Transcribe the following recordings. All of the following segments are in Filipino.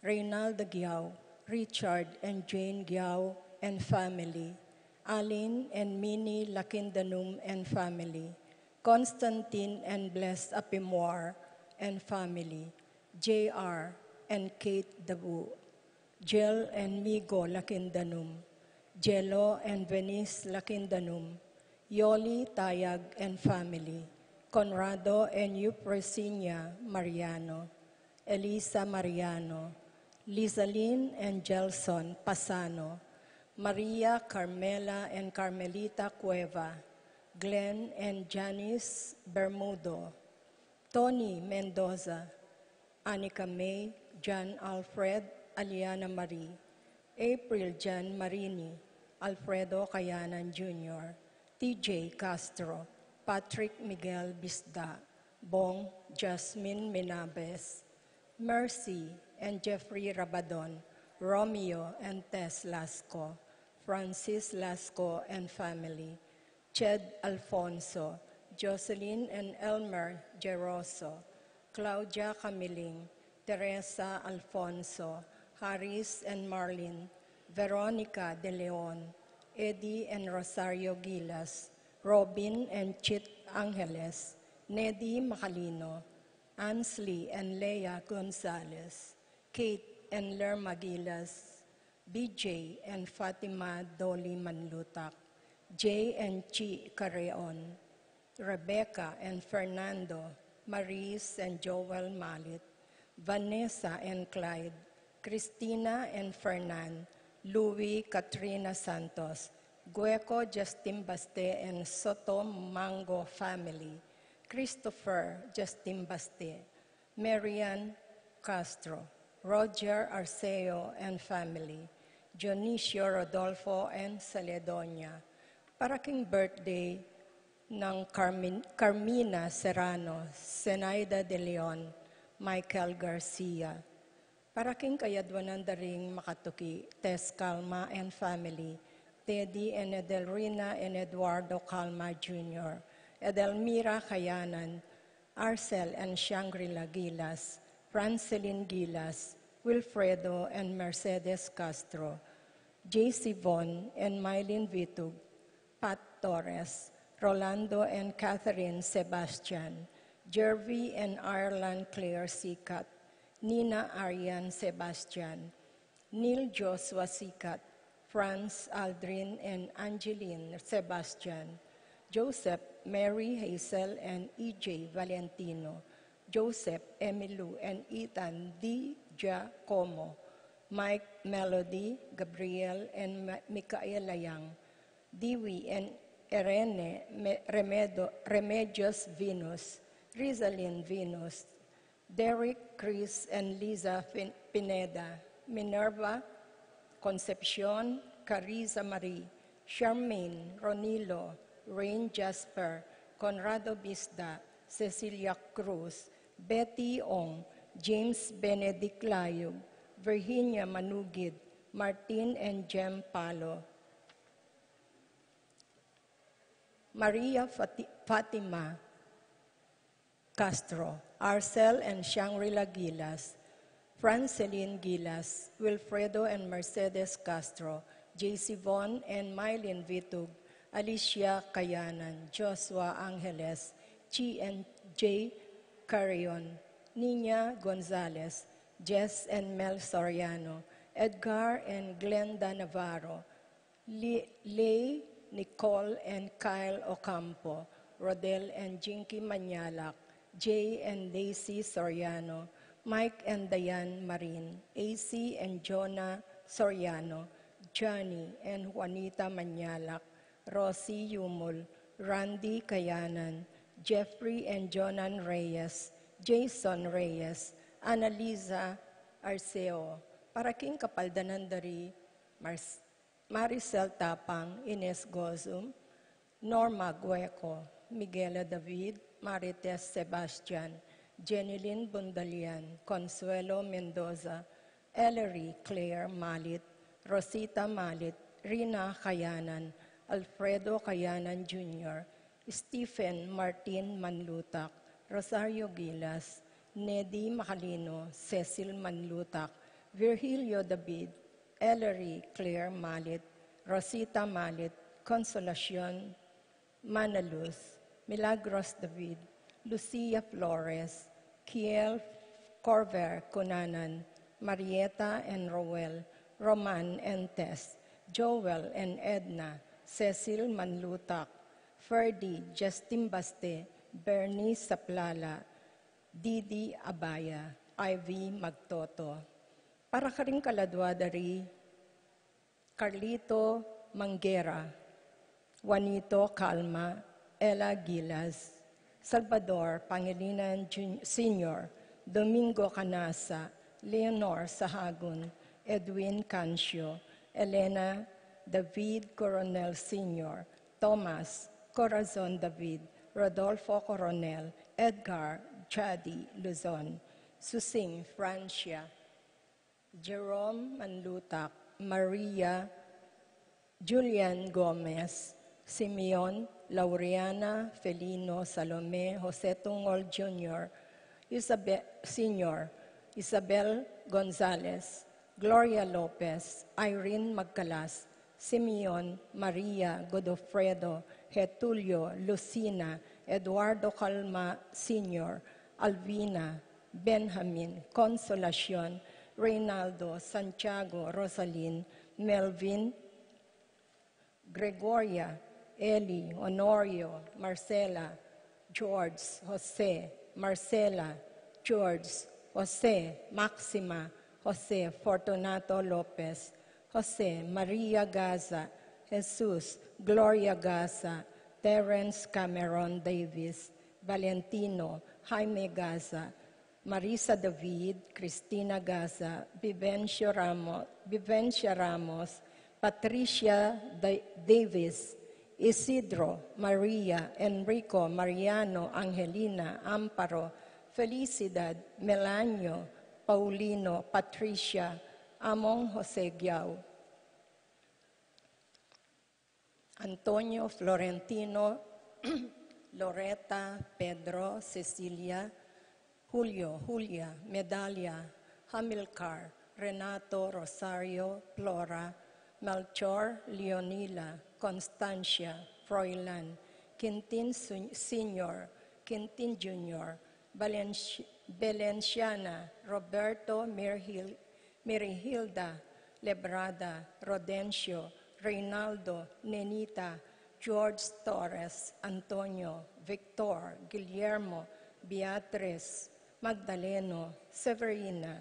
Reynaldo Giao, Richard and Jane Giao and family, Alin and Minnie Lakindanum and family, Constantine and Bless Apimoir and family, J.R. and Kate Dabu, Jill and Migo Lakindanum, Jello and Venice Lakindanum, Yoli Tayag and family, Conrado and Eupresinia Mariano, Elisa Mariano, Lizalyn and Gelson Pasano, Maria Carmela and Carmelita Cueva, Glenn and Janice Bermudo, Tony Mendoza, Anika May, John Alfred, Aliana Marie, April Jan Marini, Alfredo Cayanan Jr., TJ Castro, Patrick Miguel Bisda, Bong Jasmine Menabes, Mercy and Jeffrey Rabadon, Romeo and Tess Lasco, Francis Lasco and family, Ched Alfonso, Jocelyn and Elmer Geroso, Claudia Camiling, Teresa Alfonso, Haris and Marlene, Veronica De Leon, Eddie and Rosario Gilas, Robin and Chit Angeles, Neddy Macalino, Ansley and Leia Gonzalez, Kate and Lerma Gilas, BJ and Fatima Dolly Manlutak, Jay and Chi Carreon, Rebecca and Fernando, Maris and Joel Malit, Vanessa and Clyde, Christina and Fernan, Louie Katrina Santos, Gueco Justin Baste and Soto Mango family, Christopher Justin Baste, Marian Castro, Roger Arceo and family, Dionisio Rodolfo and Saledonia. Paraking birthday ng Carmina Serrano, Zenaida De Leon, Michael Garcia. Paraking kayadwanan daring makatuki, Tess Calma and family, Teddy and Edelrina and Eduardo Calma Jr., Edelmira Kayanan, Arcel and Shangri-La Gilas, Franceline Gilas, Wilfredo and Mercedes Castro, J.C. Von and Mylene Vitug, Pat Torres, Rolando and Catherine Sebastian, Jervy and Ireland Claire Sikat, Nina Arian Sebastian, Neil Joshua Sikat, Franz Aldrin and Angeline Sebastian, Joseph, Mary Hazel and E.J. Valentino, Joseph, Emilu and Ethan D. Giacomo, Mike, Melody, Gabriel and Micaela Yang, Dewey and Irene Remedios Venus, Rizalyn Venus, Derek, Chris and Liza Pineda, Minerva, Concepcion, Carissa Marie, Charmaine, Ronilo, Rain Jasper, Conrado Bisda, Cecilia Cruz, Betty Ong, James Benedict Layog, Virginia Manugid, Martin and Jem Palo, Maria Fatima Castro, Arcel and Shangri-La Gilas, Franceline Gilas, Wilfredo and Mercedes Castro, J.C. Von and Mylene Vitug, Alicia Cayanan, Joshua Angeles, Chi and J. Carrion, Nina Gonzalez, Jess and Mel Soriano, Edgar and Glenda Navarro, Lay, Nicole and Kyle Ocampo, Rodel and Jinky Manyalak, Jay and Daisy Soriano, Mike and Diane Marin, AC and Jonah Soriano, Johnny and Juanita Manyalak, Rosie Yumul, Randy Kayanan, Jeffrey and Jonan Reyes, Jason Reyes, Annalisa Arceo, Paraking Kapaldanan Dari, Maricel Tapang, Ines Gozum, Norma Gueco, Miguela David, Marites Sebastian, Jenilyn Bundalian, Consuelo Mendoza, Ellery Claire Malit, Rosita Malit, Rina Kayanan, Alfredo Kayanan Jr., Stephen Martin Manlutak, Rosario Gilas, Neddy Macalino, Cecil Manlutak, Virgilio David, Ellery Claire Malit, Rosita Malit, Consolacion Manaluz, Milagros David, Lucia Flores, Kiel Corver Cunanan, Marieta and Roel, Roman and Tess, Joel and Edna, Cecil Manlutak, Ferdy Justin Baste, Bernice Saplala, Didi Abaya, Ivy Magtoto. Para ka rin kaladwa dari Carlito Manguera, Juanito Calma, Ella Gilas, Salvador Pangilinan Sr., Domingo Canasa, Leonor Sahagun, Edwin Cancio, Elena David Coronel Sr., Thomas Corazon David, Rodolfo Coronel, Edgar Chadi Luzon, Susing Francia, Jerome Manlutak, Maria Julian Gomez, Simeon Laureana Felino Salome, Jose Tungol Jr., Sr., Isabel Gonzalez, Gloria Lopez, Irene Magcalas, Simeon Maria Godofredo, Getulio Lucina, Eduardo Calma Sr., Alvina, Benjamin, Consolacion, Reynaldo, Santiago, Rosalyn, Melvin, Gregoria, Eli, Honorio, Marcela, George, Jose, Marcela, George, Jose, Maxima, Jose Fortunato Lopez, Jose Maria Gaza, Jesus, Gloria Gaza, Terence Cameron Davis, Valentino, Jaime Gaza, Marisa David, Cristina Gaza, Vivencia Ramos, Patricia Davis, Isidro, Maria, Enrico, Mariano, Angelina, Amparo, Felicidad, Melanio, Paulino, Patricia, Among Jose Giao, Antonio, Florentino, Loretta, Pedro, Cecilia, Julio, Julia, Medalia, Hamilcar, Renato, Rosario, Flora, Melchor, Leonila, Constancia, Froilan, Quintin Sr., Quintin Jr., Valenciana, Roberto Mirihilda, Lebrada, Rodencio, Reynaldo, Nenita, George Torres, Antonio, Victor, Guillermo, Beatriz, Magdaleno, Severina,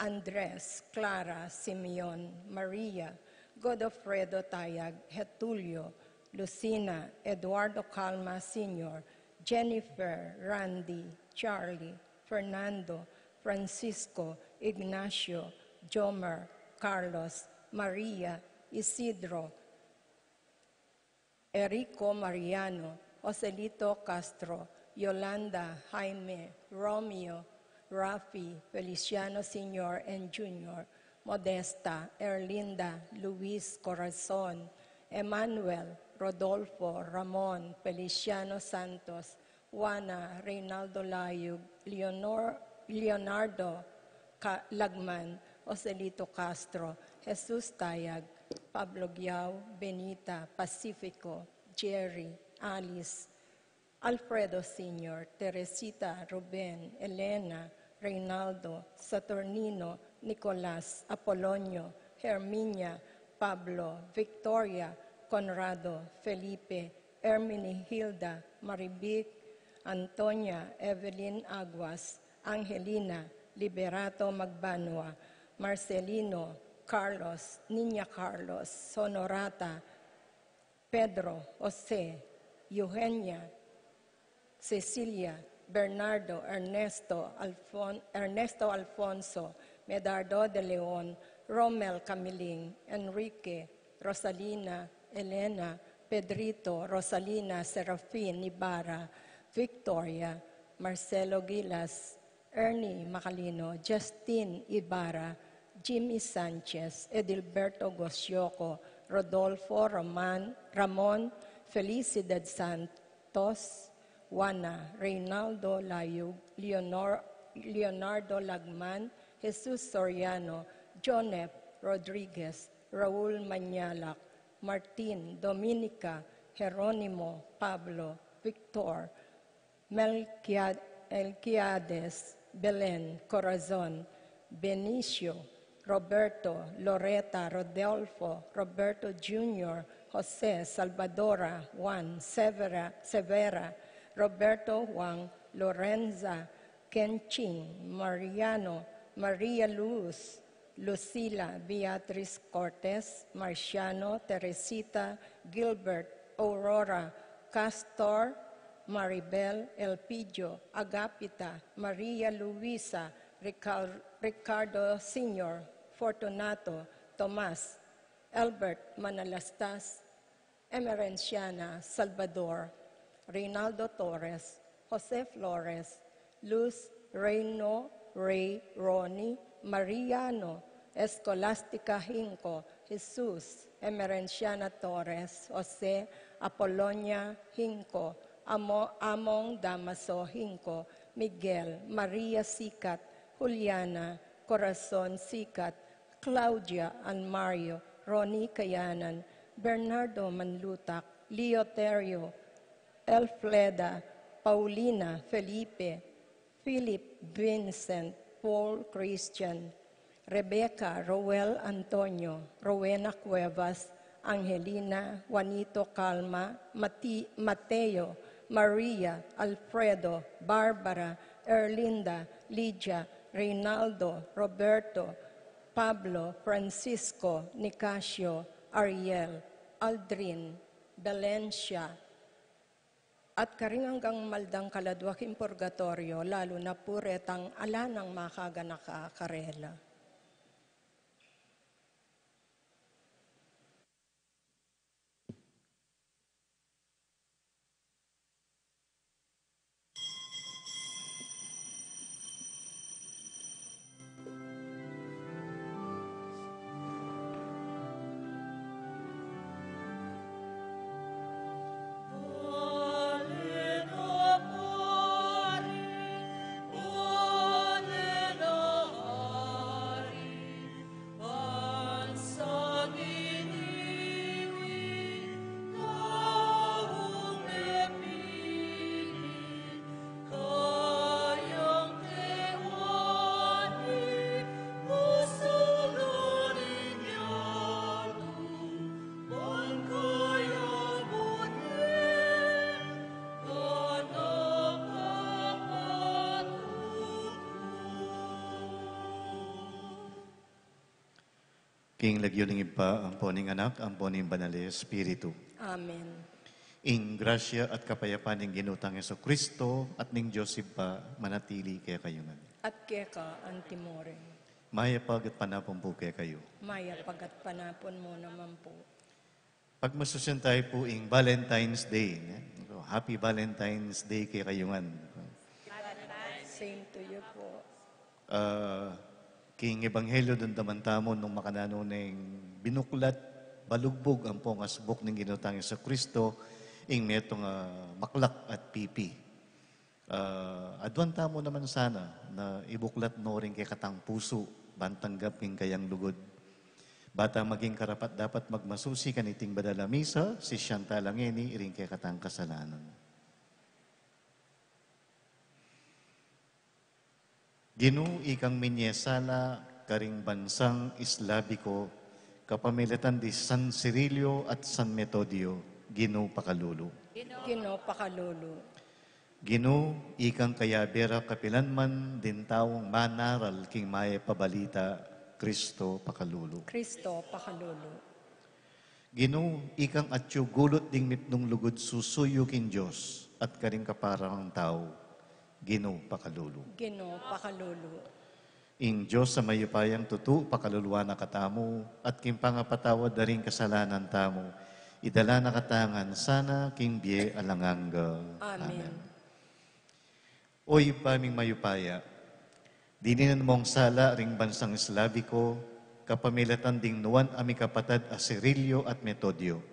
Andres, Clara, Simeon, Maria, Godofredo Tayag, Getulio, Lucina, Eduardo Calma Sr., Jennifer, Randy, Charlie, Fernando, Francisco, Ignacio, Jomer, Carlos, Maria, Isidro, Erico Mariano, Joselito Castro, Yolanda, Jaime, Romeo, Rafi, Feliciano Sr. and Jr., Modesta, Erlinda, Luis Corazon, Emmanuel, Rodolfo, Ramon, Feliciano Santos, Juana, Reynaldo Layug, Leonardo Lagman, Joselito Castro, Jesus Tayag, Pablo Giao, Benita, Pacifico, Jerry, Alice, Alfredo Sr., Teresita, Ruben, Elena, Reynaldo, Saturnino, Nicolas, Apolonio, Herminia, Pablo, Victoria, Conrado, Felipe, Hermenegilda, Maribic, Antonia, Evelyn Aguas, Angelina, Liberato Magbanua, Marcelino, Carlos, Niña Carlos, Sonorata, Pedro, Jose, Eugenia, Cecilia, Bernardo, Ernesto Alfonso, Medardo de Leon, Romel Camiling, Enrique, Rosalina, Elena, Pedrito, Rosalina, Serafin, Ibarra, Victoria, Marcelo Gilas, Ernie Macalino, Justin Ibarra, Jimmy Sanchez, Edilberto Gosioco, Rodolfo Ramon, Felicidad Santos, Juana, Reynaldo Layug, Leonardo Lagman, Jesus Soriano, Jonep Rodriguez, Raul Manyalak, Martin, Dominica, Jeronimo, Pablo, Victor, Melquiades, Belen, Corazon, Benicio, Roberto, Loretta, Rodolfo, Roberto Jr., Jose, Salvadora, Juan, Severa, Roberto Juan, Lorenza, Kenching, Mariano, Maria Luz, Lucila, Beatriz Cortez, Marciano, Teresita, Gilbert, Aurora, Castor, Maribel, Elpidio, Agapita, Maria Luisa, Ricardo Sr., Fortunato, Tomas, Albert Manalastas, Emerenciana, Salvador, Reynaldo Torres, Jose Flores, Luz Reyno, Ray Ronnie, Mariano, Escolástica Hinco, Jesus, Emerenciana Torres, Jose Apolonia Hinco, Among Damaso Hinco, Miguel, Maria Sikat, Juliana, Corazon Sikat, Claudia and Mario, Ronnie Kayanan, Bernardo Manlutak, Leo Terio, Elfleda, Paulina, Felipe, Philip Vincent, Paul Christian, Rebecca, Roel Antonio, Rowena Cuevas, Angelina, Juanito Calma, Mateo, Maria, Alfredo, Barbara, Erlinda, Lydia, Reynaldo, Roberto, Pablo, Francisco, Nicasio, Ariel, Aldrin, Valencia, at karingang maldang kaladwaking purgatorio, lalo na puretang ala ng makaganaka karela. King lagyoning iba, ang poning anak, ang poning banal Espiritu. Amen. Ing grasya at kapayapaan ng ginutang Yeso Kristo at ning Diyos iba manatili kaya kayo man. At keka antimore, Mayapag at panapon po kaya kayo. maya pagat panapon mo naman po. Pagmasusyan tayo po ing Valentine's Day. So, Happy Valentine's Day kaya kayo man. Same to you po. King Ebanghelyo dun damantamon nung makanano ng binuklat, balugbog ang pong asbok ng ginutang sa Kristo, ing metong maklak at pipi. Adwan tamo naman sana na ibuklat no rin kay katang puso, bantanggap king kayang lugod. Bata maging karapat dapat magmasusi kaniting badala misa, si Shanta Langeni, rin kay katang kasalanan. Ginu ikang minyesala karing bansang Islabiko, kapamilatan di San Cirilio at San Metodio, Ginu Pakalulu. Gino pakalulu. Ginu ikang kayabera kapilanman din taong manaral king maya pabalita, Kristo Pakalulu. Kristo pakalulu. Ginu ikang atyo gulot ding mitnong lugod susuyo king Diyos at karing kaparang tao, Ginu Pakalulu. Gino pakalulu. Ing Diyos sa mayupayang tutu, pakaluluwa na katamo, at kimpangapatawad na rin kasalanan tamo, idala na katangan, sana king biye alangangga. Amen. Oy paming mayupaya, dininan mong sala ring bansang Islaviko, kapamilatan ding nuwan ami kapatad a Cirilio at Metodio.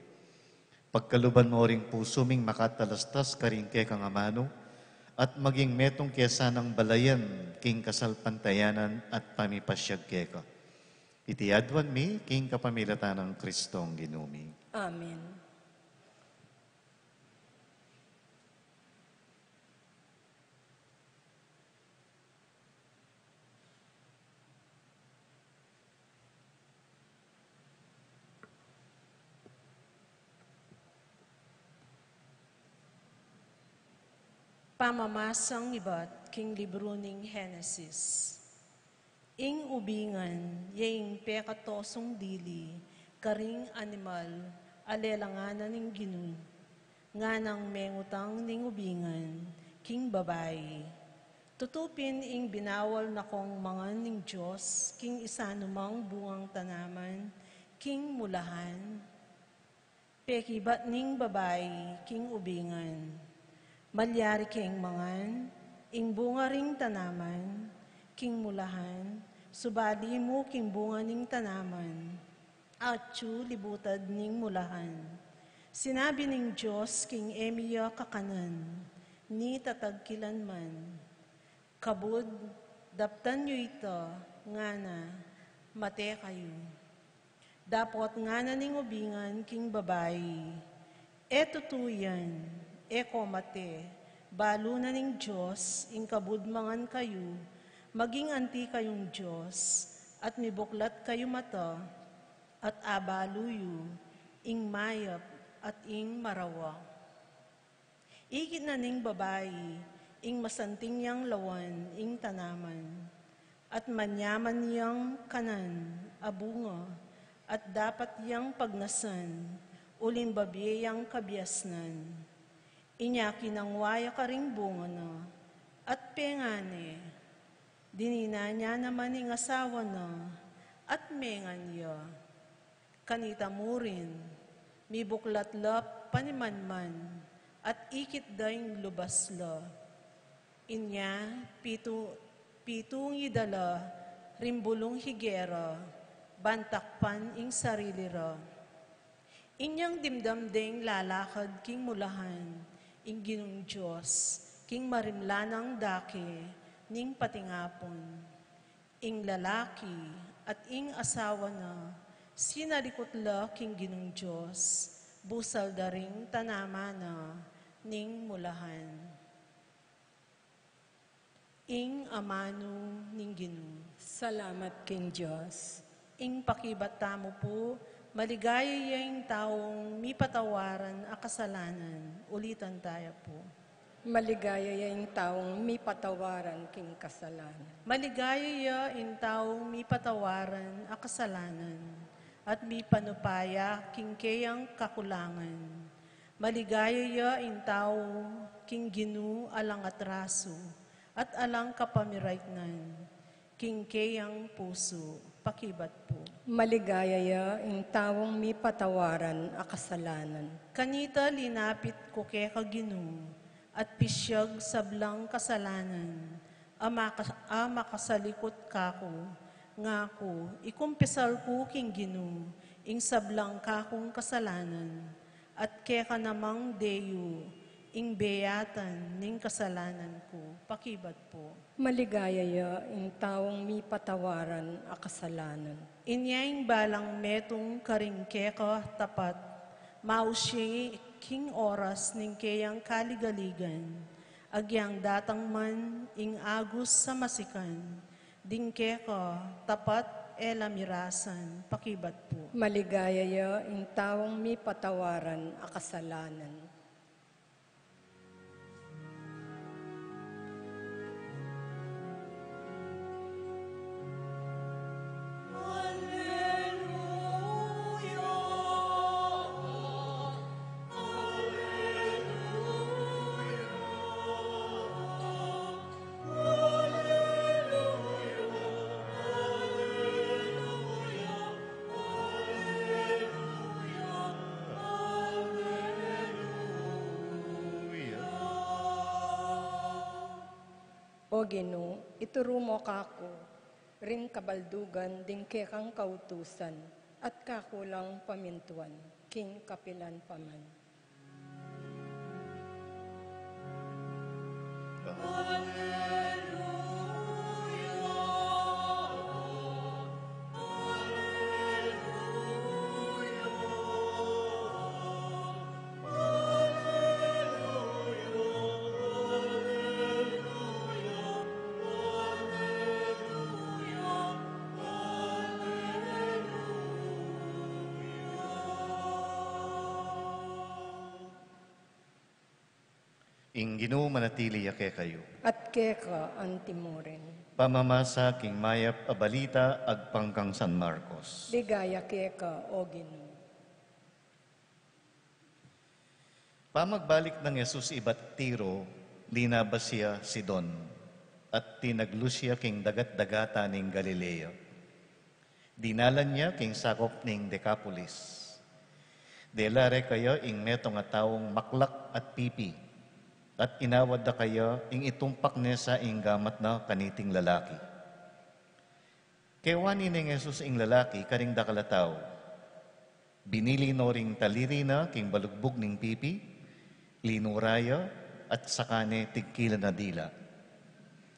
Pagkaluban mo ring puso ming makatalastas karing kay kangamano, at maging metong kesa ng balayan, king kasalpantayanan at pamipasyag keka. Iti adwan mi, king kapamilatan ng Kristong ginumi. Amen. Pamamasang iba't king libro ning Henesis. Ing ubingan, yaing pekatosong dili, karing animal, alelanganan ning ginun, nga nang mengutang ning ubingan, king babae. Tutupin ing binawal na kong mga ning Diyos, king isanumang bungang tanaman, king mulahan. Pekibat ning babae, king ubingan. Malyari king mangan, ing bunga ring tanaman, king mulahan, subali mo king bunga ning tanaman, atsu libutad ning mulahan. Sinabi ning Diyos king emiya kakanan, ni tatagkilan man. Kabud, daptan nyo ito, nga na, mate kayo. Dapot nga na ning ubingan king babae, eto tuyan, eko mate, balo na ning Diyos, ing kabudmangan kayo, maging anti kayong Diyos, at mibuklat kayo mata, at abaluyo, ing mayap, at ing marawa. Ikit na ning babae, ing masanting yang lawan, ing tanaman, at manyaman yang kanan, abunga, at dapat yang pagnasan, uling babi yang kabiasnan. Inya kinangwaya ka ring bunga na, at pengane, dinina niya naman ing asawa na, at mengan niya. Kanita mo rin, mibuklat-lap panimanman, at ikit daing lubasla. Inya, pitong idala, rimbulong higera, bantakpan ing sarili ra. Inyang dimdamdeng lalakad king mulahan, ing ginong Diyos, king marimlanang dake, ning patingapon. Ing lalaki at ing asawa na, sinalikutla king ginong Diyos, busal daring tanama na, ning mulahan. Ing amano ning ginoo. Salamat king Diyos. Ing pakibata mo po, maligaya yung taong mipatawaran a kasalanan. Ulitan tayo po. Maligaya yung taong may patawaran king kasalanan. Maligaya yung taong mipatawaran a kasalanan at mi panupaya king kayang kakulangan. Maligaya yung tao king ginu alang atraso at alang kapamiraitnan, king kayang puso, pakibat po. Maligaya yung taong may patawaran a kasalanan. Kanita linapit ko kay kaginu, at pisyag sablang kasalanan, makasalikot kako, nga ko, ikumpisal ko king ginu, ing sablang kakong kasalanan, at keka namang deyo, ing beyatan ning kasalanan ko, pakibat po. Maligaya yung taong may patawaran a kasalanan. Inyay balang metong karingkeka tapat, mausye king oras ning kayang kaligaligan, agyang datang man ing agus sa masikan, dingkeka tapat elamirasan, pakibat po. Maligaya yung taong may patawaran a kasalanan. O Ginoo, ituro mo kako, rin kabaldugan ding kekang kautusan, at kakulang pamintuan, king kapilan paman. Ing Ginoo manatili ake kayo. At keka ang timurin. Pamamasa king mayap a balita agpangkang San Marcos. Ligaya keka o Ginoo. Pamagbalik ng Yesus iba't tiro, linabas siya Sidon, at tinaglo siya king dagat-dagata ning Galilea. Dinalan niya king sakop ning Decapolis. Delare kayo ing metong nga taong maklak at pipi, at inawad da kayo ing itumpak niya sa ing gamat na kaniting lalaki. Kewani ning Jesus ing lalaki karing dakalataw, binili no ring taliri na king balugbog ning pipi, linuraya at sakane tigkila na dila.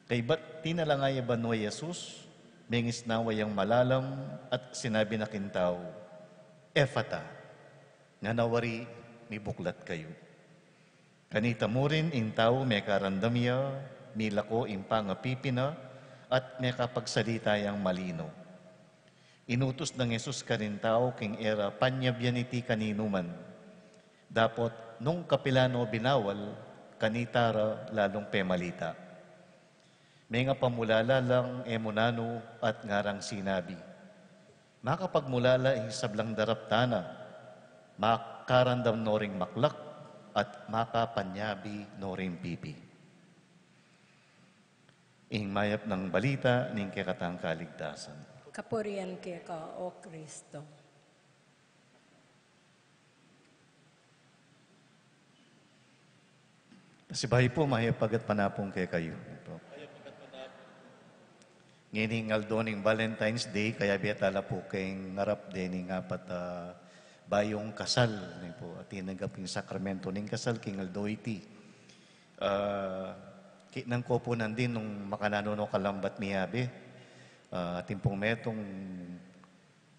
Kay ba't tinalangaya ba no Jesus, mengis na wayang malalam at sinabi na kintaw, Efata, nga nawari mi buklat kayo. Kanita mo rin in tao may karandamya, milako in pangapipina, at may kapagsalita yang malino. Inutos ng Jesus ka rin tao king era panyabyan iti kaninuman. Dapot nung kapilano binawal, kanitara lalong pemalita. May nga pamulala lang emunano at ngarang sinabi. Makapagmulala sablang daraptana, makarandam no ring maklak, at makapanyabi no ring pipi. Ing mayap ng balita ning kekatang kaligtasan. Kapurian keka o Kristo. Si bahay po, mahipagat panapong kay kayo. Ito. Ngining aldoning Valentine's Day, kaya biatala po kayong ngarap din ng apat bayong kasal. Po, at tinanggaping sakramento ng kasal, king aldo iti. Kinang ko po nandin nung makanano no kalambat miyabe. Ating pong metong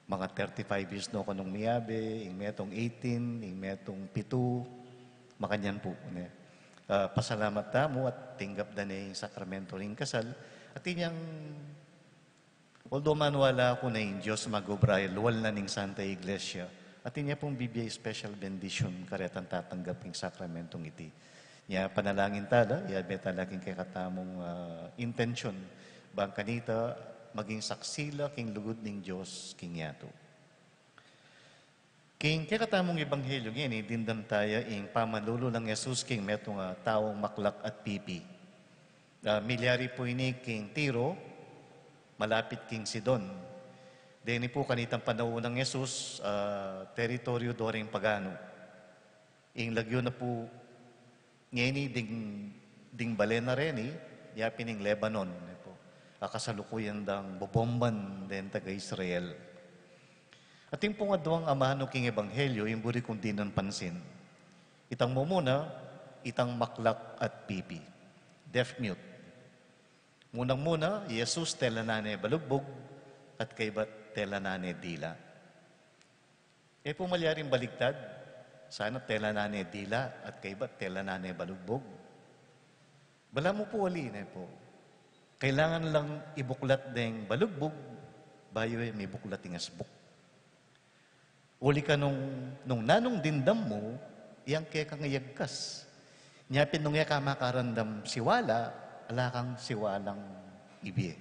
mga 35 years no kanong miyabe, ing metong 18, ing metong 7, makanyan po. Pasalamat tamo at tinggap da na yung sakramento ng kasal. At inyang, although manuwala ako na yung Diyos mag-obraya, luwal na ng Santa Iglesia, at inya pong bibiyay special benediction karetang tatanggap ng sakramentong iti. Nya panalangin tala, yabe talaking kay katamong intention, bang kanita maging saksila king lugod ng Diyos king yato. King kakatamong ebanghelyo ngayon, dindam tayo ing pamalulo ng Jesus king metong taong maklak at pipi. Milyari po ini king Tiro, malapit king Sidon. Deni po kanitang panahon ng Jesus, teritoryo doring pagano. Ing lagyo na po ngayon ding balena reni, yapin ing Lebanon. Kasalukuyan dang bobomban den taga Israel. Ating pong adwang amahan king ebanghelyo, yung buri kong dinan pansin. Itang mo muna, itang maklak at pipi. Deaf mute. Munang-muna, Jesus telanane balugbog at kaybat telanane dila. Pumalyaring baligtad, sana telanane dila at kaybat telanane balugbog. Bala mo po wali na po. Kailangan lang ibuklat deng balugbog, bayo may buklat ng asbuk. Uli ka nung nanong dindam mo, iyang kaya kang iyagkas. Nyapin nung iya ka makarandam siwala, ala kang siwalang ibi.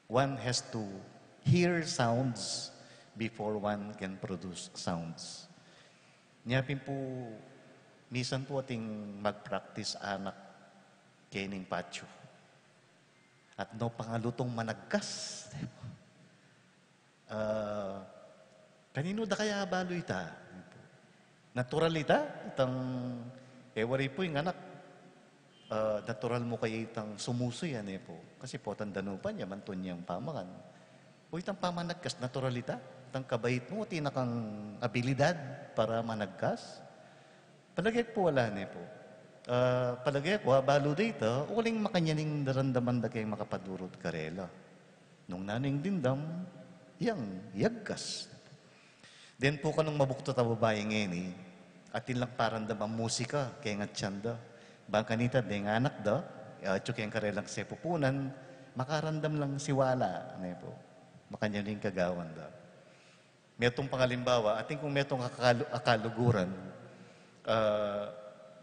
One has to hear sounds before one can produce sounds. Nyapin po, misan po ating mag-practice anak kening patyo. At no pangalutong managkas. Kanino da kaya balo ita? Natural ita? Itang, wari po yung anak, natural mo kayo itang sumuso yan po. Kasi po, tandano pa niya, mantun niyang pamakan. O itang pamanagkas, natural ita? Itang kabait mo, tinakang abilidad para managkas? Palagay po wala po. palagay ko, balo dito, uling makanyaning darandaman da kay makapadurot karela. Nung naning dindam, yang yagkas. Then po kanong mabukto ta babae ngeni, atin lang parang damang musika, kaya nga tiyanda. Bangkanita, de nga anak da, tsuk yung karelang sepupunan, makarandam lang siwala, ano po, makanyaning kagawan da. Metong pangalimbawa, ating kung metong akaluguran,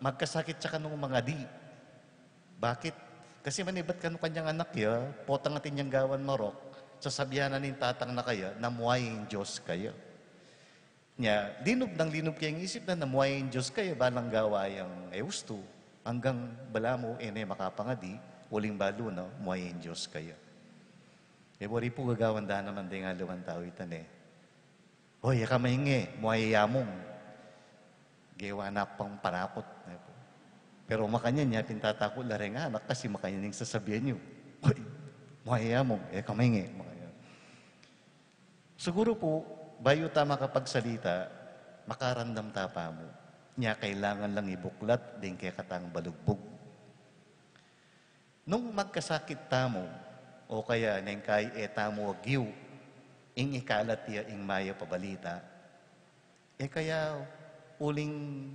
magkasakit siya kanong mga di. Bakit? Kasi manibat ka nung kanyang anak ya, potang atin niyang gawan marok, sasabihan na nin tatang na kaya, namuaying Diyos kaya. Nya, linog kayang isip na namuaying Diyos kaya, balang gawayang eusto, hanggang bala mo, makapangadi, uling balo na, muaying Diyos kaya. Wari po gagawan da naman din nga luwan tao itan Hoy, kamahingi, muayayamong. Gawa na pang parakot. Pero makanya niya, pintatako lareng anak kasi makanya niyang sasabihan niyo. Hoy, muayayamong, kamahingi. Siguro po, bayo tama kapag salita, makarandam tapa mo. Niya kailangan lang ibuklat, din kaya katang balugbog. Nung magkasakit tamo, o kaya neng kay tamo agyo, ing ikalat niya ing maya pabalita, kaya uling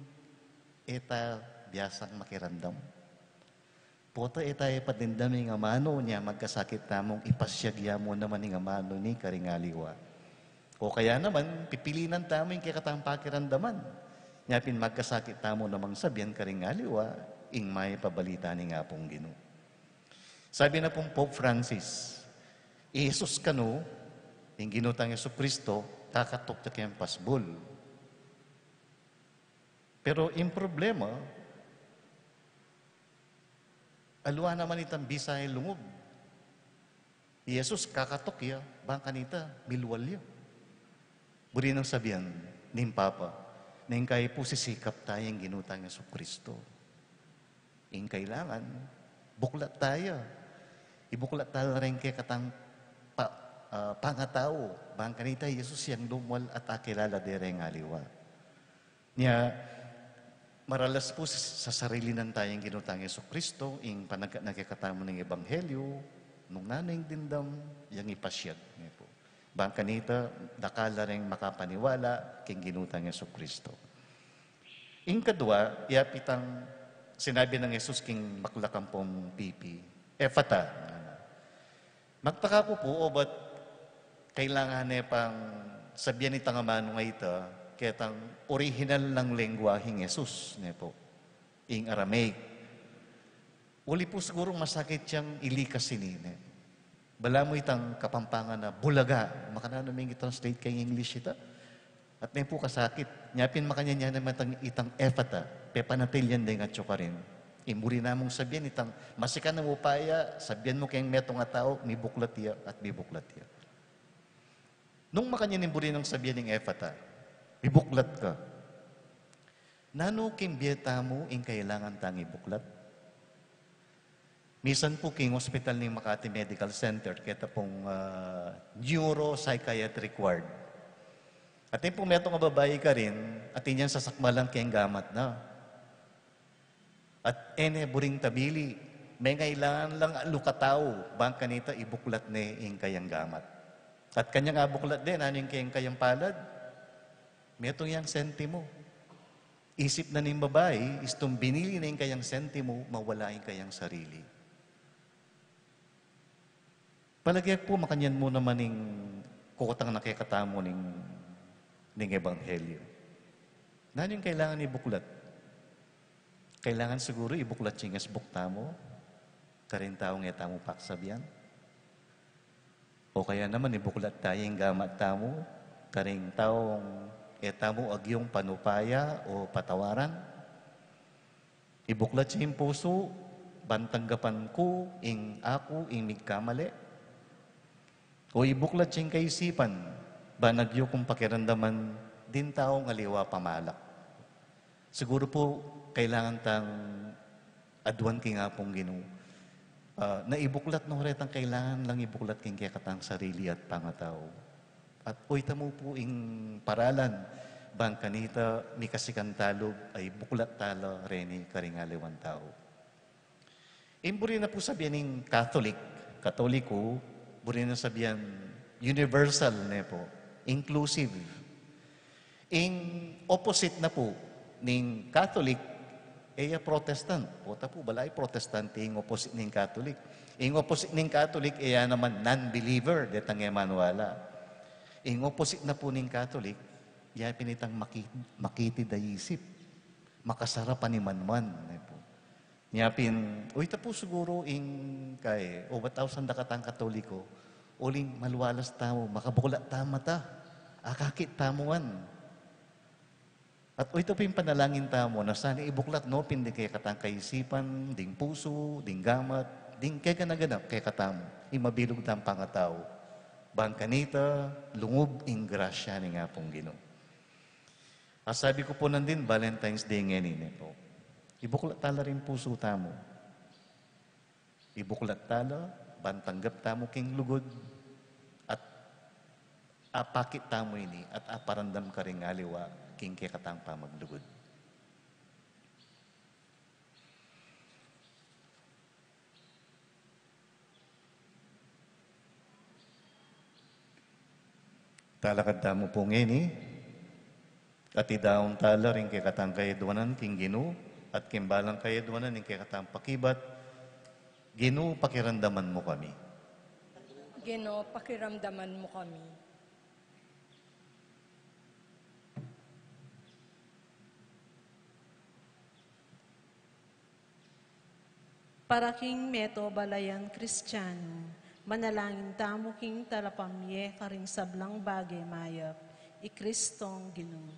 eta biyasang makiramdam. Poto eta patindami nga mano niya magkasakit tamong ipasyagya mo naman nga mano ni karingaliwa. O kaya naman, pipilinan tamo yung kikatang pakiramdaman. Nyapin magkasakit tamo namang sabihan karingaliwa, ing maya pabalita ni nga pong Ginoo. Sabi na pong Pope Francis, Jesus kano, yung ginutang Yesu Kristo, kakatok na kayang pasbol. Pero yung problema, alwa naman itang bisay lungog. Jesus kakatok ya, bang kanita, milwal ya. Buri nang sabihan, ning Papa, nang kaya po sisikap tayong ginutang Yesu Kristo. Yung kailangan, buklat tayo. Ibuklat tayo rin kay katang pangatao, bang kanita, Jesus yang lumwal at akilala dereng aliwa. Niya, maralas po sa sarili ng tayong ginutang Yesu Kristo, ing nagkakatamo ng Ebanghelyo, nung nanay dindam, yang ipasyag. Bang kanita, dakala rin makapaniwala, king ginutang Yesu Kristo. Ing kadwa, iapitang sinabi ng Jesus king maklakampong pipi, Efata. Magtaka ko po, ba't kailangan pang sabihan ni tangamano nga ito, kaya tang original ng lengguaheng Jesus, po, ing Aramaic. Uli po siguro masakit siyang ilikas sinine. Bala mo itang kapampangan na bulaga, makanano may translate kay English ita. At may po kasakit. Nyapin makanya niya naman itang efata, pepanatilyan din at rin. Imuri namong sabihan itang masikan ng upaya, sabihan mo kayong metong nga tao, may buklat iya at may buklat iya. Nung makanya nimburi ng sabihan ng efata, may buklat ka. Nano kimbiyeta mo ing kailangan tangi buklat? Misan po king hospital ng Makati Medical Center, kita pong neuropsychiatric ward. At yung pong metong babae ka rin, at inyang sasakmalang kayong gamat na. At buring tabili, may kailangan lang lukataw, bang kanita ibuklat ni ing kayang gamat. At kanyang abuklat din, ano yung kayang palad? Metong yang sentimo. Isip na ng babae, istong binili na yung kayang sentimo, mawala yung kayang sarili. Palagyak po, makanyan mo naman ng kukutang nakikatamo ng Ebanghelyo. Ano yung kailangan ibuklat? Kailangan siguro ibuklat yung bukta mo, karin taong etamo paksabihan. O kaya naman ibuklat tayong gamat tamo, karing taong etamo agyong panupaya o patawaran. Ibuklat siya yung puso, bantanggapan ko, ing ako, ing migkamali. O ibuklat siya yung kaisipan, banagyo kong pakiramdaman, din taong aliwa pamalak. Siguro po, kailangan tang adwan king apong Ginoo. Na ibuklat no retang kailangan lang ibuklat king kaya katang sarili at pangataw. At uy tamo po ing paralan, bangkanita, mikasikan talog, ay buklat tala, reni, karingaliwan tao. Imburi na po sabihan ng Catholic, Katoliko, buri na sabihan universal na po, inclusive. In opposite na po ng Catholic, ay Protestant. Pota po, balay Protestant, yung opposite ng Catholic. Yung opposite ng Catholic, ay naman non-believer, detang Emanuela. Yung opposite na po ng Catholic, ya pinitang makiti da isip. Makasarapan ni manman. Niyapin, uy tapo siguro in kay, o batawsan da katang Katoliko, uling maluwalas tamo, makabukulat tama ta, akakit tamuan. At uy ito po yung panalangin tamo, na sana ibuklat no, pindi kay katang kaisipan, ding puso, ding gamat, ding kay kanaganap, kay katamo, imabilog tam pangatao. Bangkanita, lungob, ing grasya ni nga pong Ginoo. Sabi ko po nandin, Valentine's Day ngayon po. Ibuklat tala rin puso tamo. Ibuklat tala, bantanggap tamo king lugod, at apakit tamo ini, at aparandam ka rin aliwa, king kekatang pamaglugod. Talakad tamo po ngayon at idaong tala rin kekatang kayadwanan king Ginoo, at kimbalang kayadwanan ning kekatang pakibat, Ginoo pakiramdaman mo kami. Ginoo, pakiramdaman mo kami. Para king meto balayan Kristiyano, manalangin tamo king talapamye karing sablang bagay mayap, ikristong Ginoo.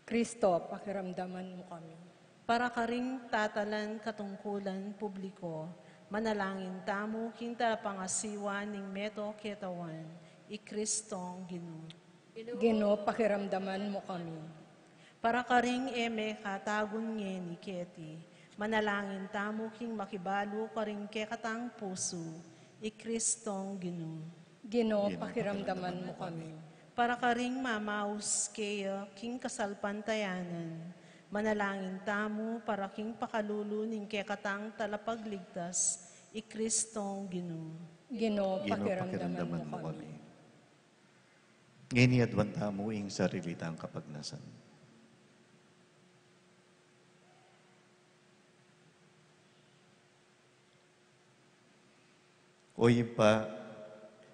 Kristo, pakiramdaman mo kami. Para karing tatalan katungkulan publiko, manalangin tamo king talapangasiwa ning meto ketawan, ikristong Ginoo. Ginoo, pakiramdaman mo kami. Para karing eme katagun nge ni Keti, manalangin tamo king makibalo karing kekatang puso, ikristong Ginoo. Ginoo, pakiramdaman mo kami. Para karing mamaus kaya king kasalpantayanan, manalangin tamo para king pakalulu ning kekatang talapagligtas, ikristong Ginoo. Ginoo, Ginoo pakiramdaman mo kami. Ngayon adwan tamo ing sarili tang kapagnasan. Oy pa,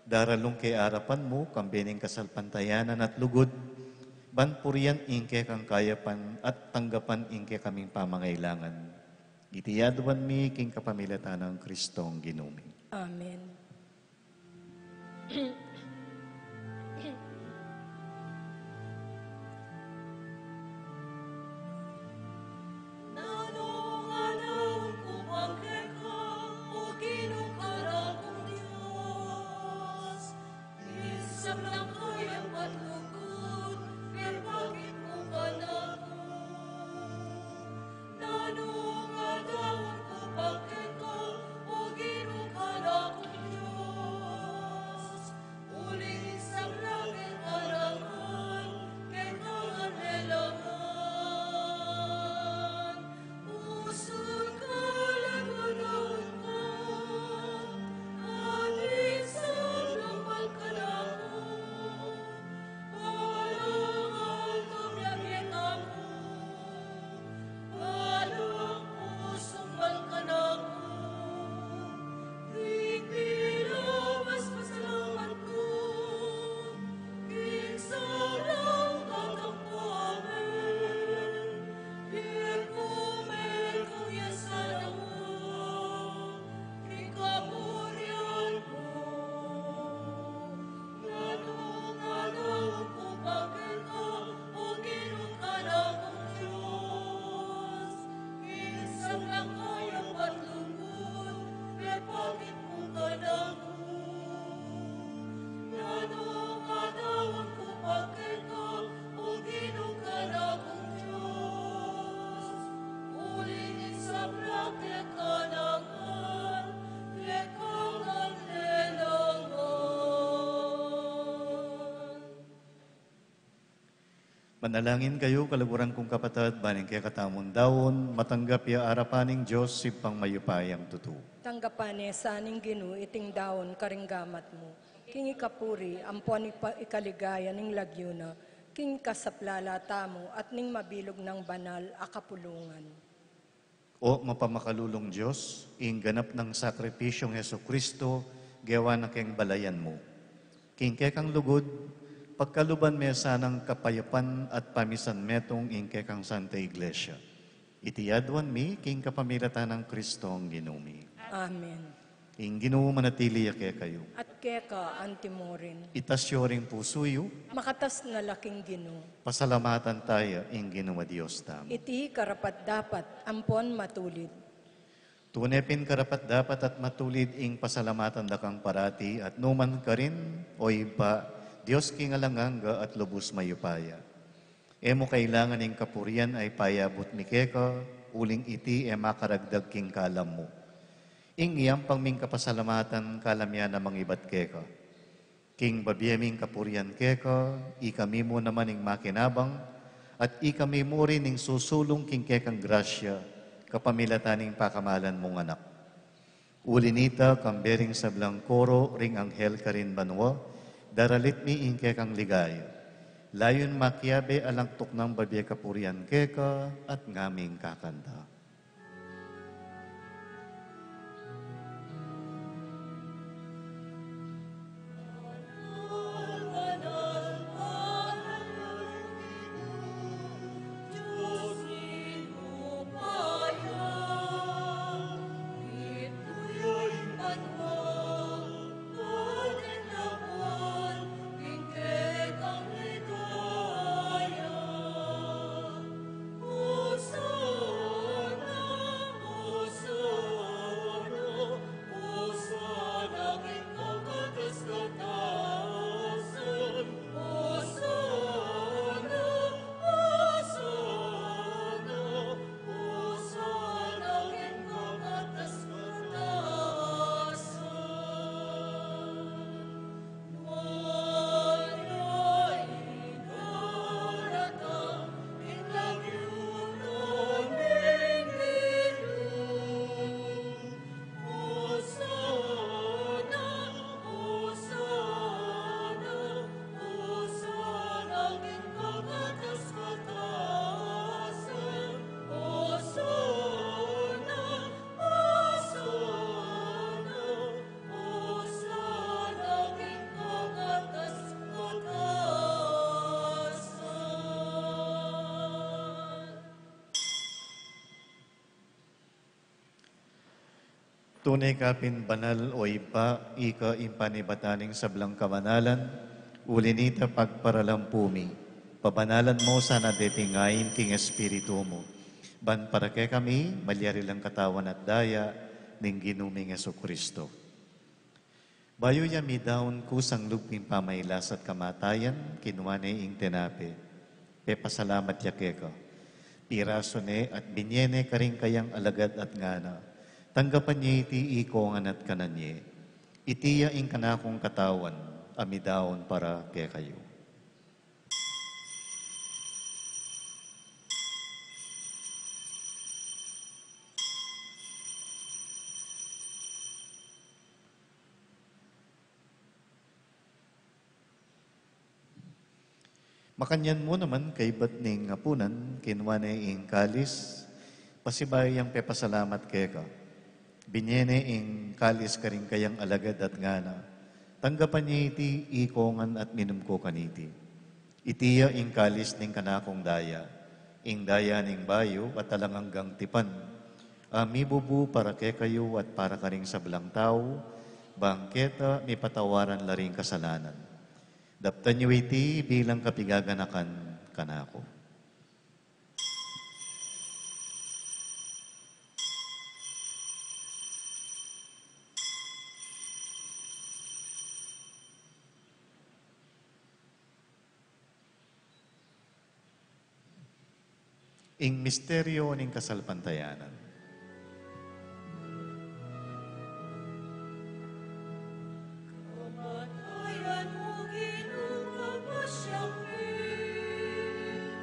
daralong kay arapan mo, kambining kasalpantayanan at lugod, banpurian ingke kang kayapan at tanggapan ingke kaming pamangailangan. Itiyaduan mi king kapamilatan ng Kristong Ginumi. Amen. Manalangin kayo, kalaguran kong kapatid, baning kaya katamon daon, matanggap ya arapaning Diyos, sipang mayupayang tutu. Tanggapan sa aning Ginu iting daon karinggamat mo. King ikapuri, ampuan ikaligaya ning lagyuna, king kasaplalata mo at ning mabilog ng banal akapulungan. O mapamakalulong Diyos, ing ganap ng sakripisyong Heso Kristo, gawa na keng balayan mo. King kekang lugod, pagkaluban me sanang kapayapan at pamisan metong ing kekang Santa Iglesia. Itiyadwan mi, king kapamilatan ng Kristo ang ginumi. Amen. Ing Ginoo manatili ya kayo. At keka antimorin, Itasyo ring pusuyo, makatas na laking Ginu. pasalamatan tayo ing Ginoo Diyos tamo. Iti karapat dapat ampon matulid. Tunepin karapat dapat at matulid ing pasalamatan dakang parati at numan ka rin o iba, Diyos king alanganga at lubos mayupaya. Emo kailangan ing kapurian ay payabot mi keka, uling iti makaragdag king kalam mo. Ing iyang pangming kapasalamatan kalamyan na mangibat keka. King babiyaming kapurian keka, ikami mo naman ing makinabang, at ikami mo rin ing susulong king kekang grasya, kapamilataning pakamalan mong anak. Ulinita kambering sa blangkoro ring anghel ka rin banwa, daralit mi ing kekang ligaya. Layon makiabe alangtok ng babiya kapurian keka at ngaming kakanta. Tunay kapin banal o iba, ika impanibataning sablang kamanalan, ulinita pagparalampumi, pabanalan mo sana detingayin king espiritu mo. Ban para kay kami, malyari lang katawan at daya, ning ginuming Yesu Kristo. Bayo ya mi daon kusang lugping pamaylas at kamatayan, kinuwane ing tenape. Pepasalamat ya keka. Piraso ne at binyene karing kayang alagad at ngana. Tanggapan niya iti ikongan at kananye. Itiya ing kanakong katawan, amidaon para kay kayo. Makanyan mo naman kay batning apunan, kinwane ing kalis, pasibayang pepasalamat keka. Binyene ing kalis ka rin kayang alagad at ngana. Tanggapan niya iti ikongan at minum ko kaniti. Itiya ing kalis ning kanakong daya. Ing daya ning bayo at talanganggang tipan. Amibubu para kay kayo at para ka ring sablang tao. Bangketa mi patawaran laring kasalanan. Daptan niyo iti bilang kapigaganakan kanako. Ing misteryo ning kasalpantayanan. Kamatayan mo ginugapasyamin,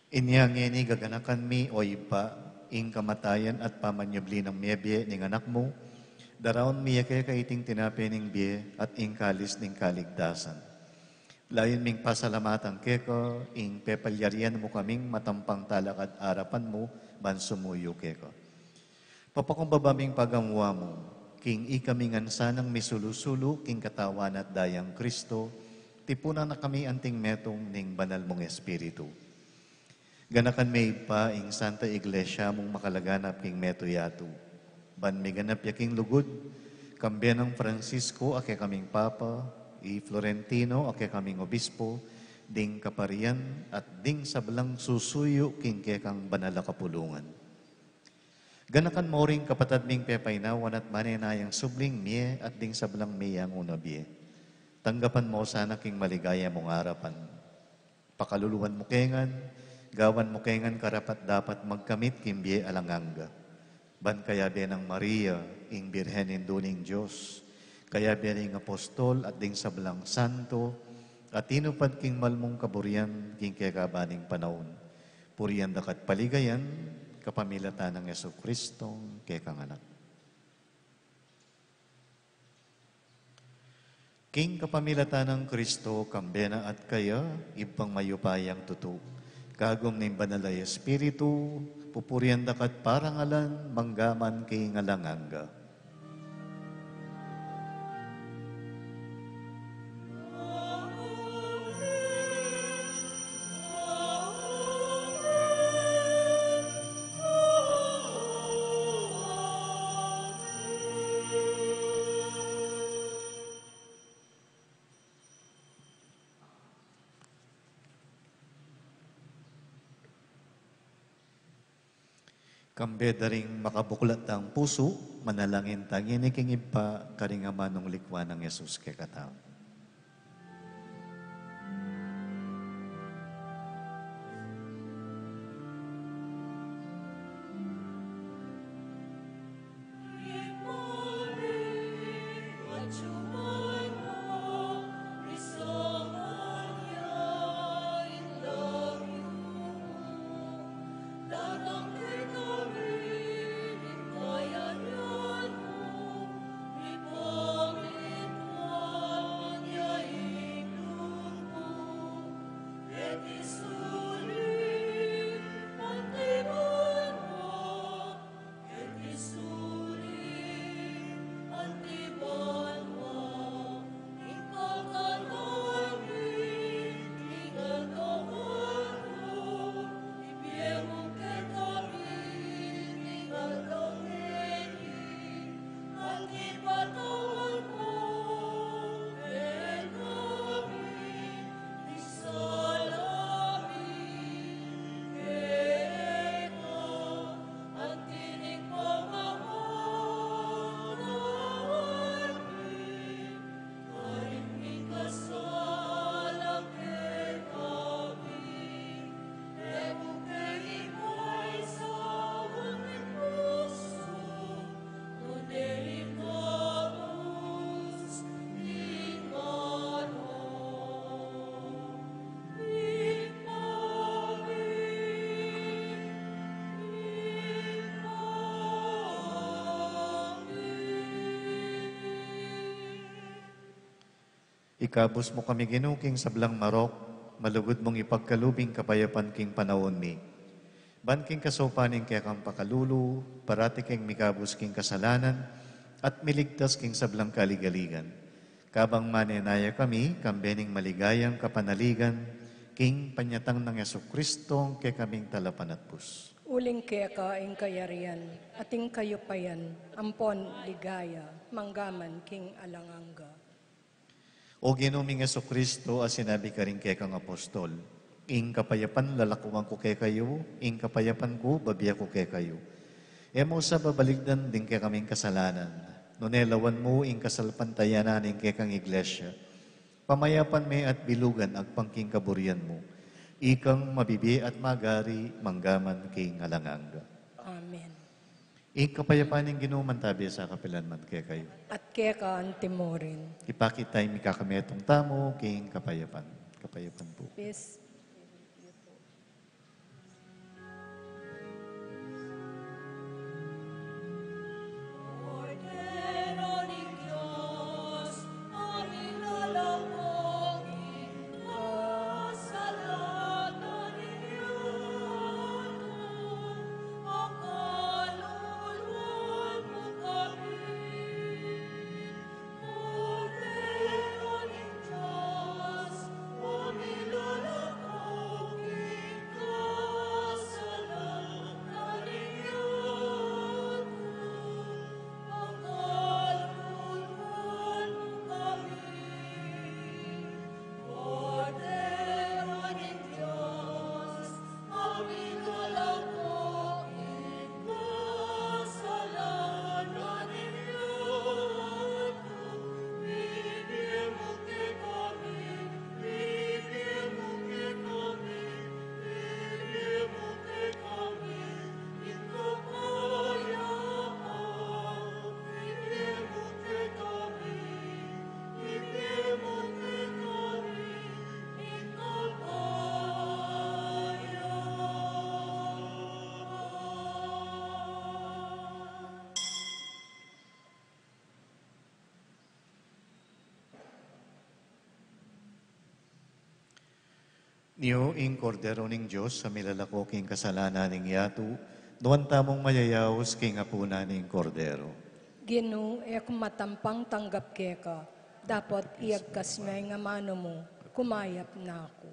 Inya ngeni gaganakan mi o iba, ing kamatayan at pamanyabli ng miyebye ning anak mo, daraon miya kaya kaiting tinapi ning biye at ing kalis ning kaligtasan. Layon ming pasalamatan keko, ing pepalyarian mo kaming matampang talakad arapan mo, ban sumuyo keko. Papakumbabaming pagamuwa mo, king ikaming ansanang misulusulu, king katawan at dayang Kristo, tipunan na kami anting metong ning banal mong Espiritu. Ganakan may pa ing Santa Iglesia mong makalaganap king meto yato. Ban may ganap yaking lugod, kambiyan ng Francisco ake kaming Papa, i Florentino ake kaming Obispo, ding kaparian at ding sablang susuyo king kekang banal a kapulungan. Ganakan mo ring kapatad ming pepaynawan at manenayang subling miye at ding sablang miyang unabye. Tanggapan mo sana king maligaya mong harapan. Pakaluluwan mo kengan, gawan mo kengan karapat dapat magkamit kimbiye alanganga. Ban kaya ng Maria, ing Birhen induning Diyos, kaya ing apostol at ding sablang santo, at tinupad king malmong kaburian king kekabaning panahon. Puriyan dakat paligayan, kapamilatan ng Yesu Kristo, kekang anak. King kapamilatan ng Kristo, kambena at kaya, ibang mayupayang tutu. Kagom ng banalay Espiritu, pupurian dakat parangalan, manggaman kay ngalanganga. Kambe daring makabuklat ang puso, manalangin tangin iking ipa karingaman ng likwa ng Yesus kay katao. Ikabos mo kami ginuking sablang marok, malugod mong ipagkalubing kapayapan king panahon mi. Ban king kasopaning kaya kang pakalulu, parati king mikabos king kasalanan, at miligtas king sablang kaligaligan. Kabang manenaya kami, kambening maligayang kapanaligan, king panyatang ng Yesu Kristo, kaya kaming talapan at pus. Uling kaya ka ing kayarian, ating kayupayan, ampon ligaya, manggaman king alanganga. O ginuming Yesu Kristo, as sinabi ka rin kay kang apostol, ing kapayapan lalakuan ko kay kayo, ing kapayapan ko babiya ko kay kayo. E mo sa babaligdan din kay kaming kasalanan, nunelawan mo ing kasalpantayanan ing kay kang iglesia, pamayapan may at bilugan agpangking kaburian mo, ikang mabibi at magari manggaman kay ngalanganga. Amen. Ing kapayapan ing ginuman tabi sa kapilanman kay kayo. At kaya ka antimorin. Ipakita yung mikakametong tamo, king kapayapan. Kapayapan po. Peace. Niyo ing kordero ning Diyos sa milalako king kasalanan ning yatu, nuwan tamong mayayaos king apuna ning kordero. Gino, matampang tanggap keka, dapat iagkas may nga mano mo, kumayap na ako.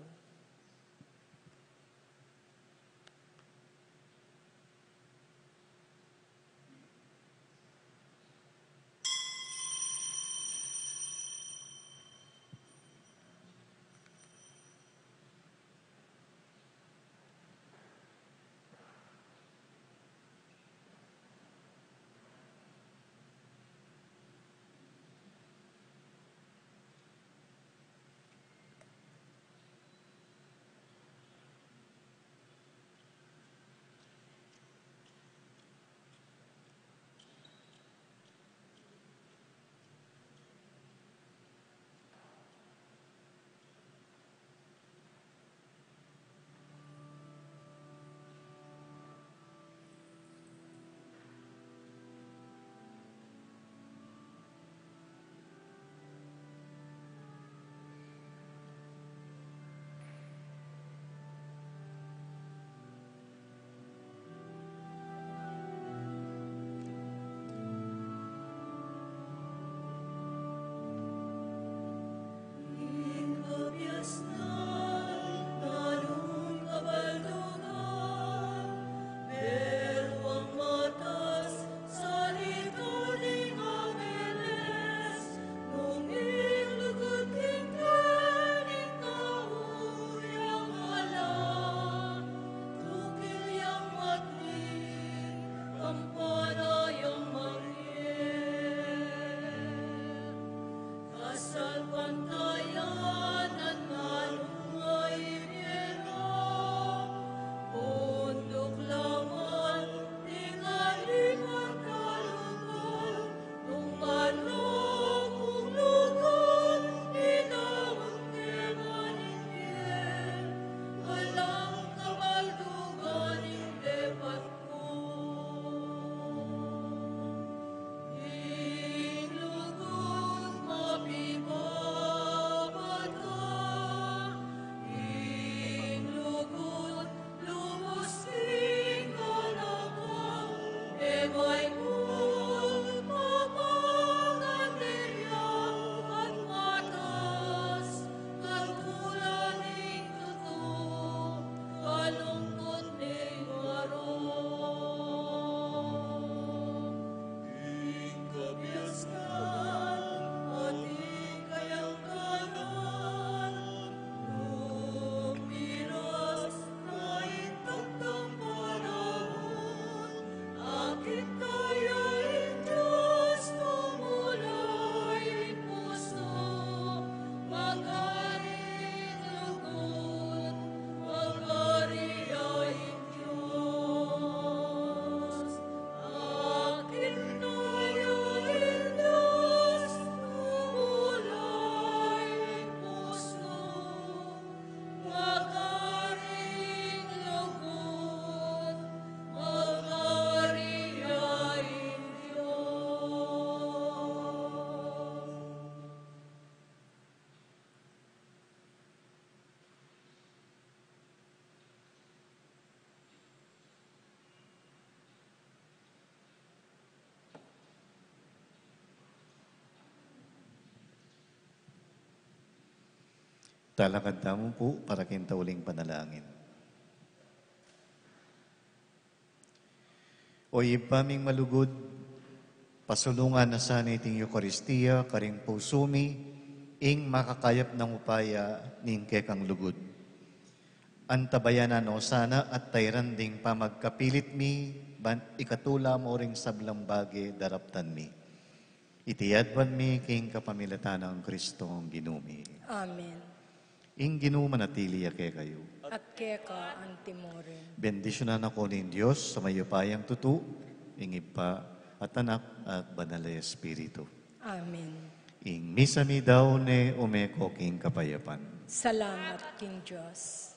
Talakad tamo po para kintauling panalangin. O ipaming malugod, pasulungan na sana iting Eukaristiya, karing pusumi, ing makakayap ng upaya ning kekang lugod. Antabayanan o sana at tayranding pamagkapilit mi, ikatula mo ring sablang bagi daraptan mi. Itiyadwan mi king kapamilatan ng Kristo ang ginumi. Amen. Ing ginumanatili ake kayo. At keka antimore. Bendisyonan ako ng Diyos sa mayupayang tutu, ing Ipa at Anak at Banal na Espiritu. Amen. Ing misa mi daw ne umeko king kapayapan. Salamat, King Diyos.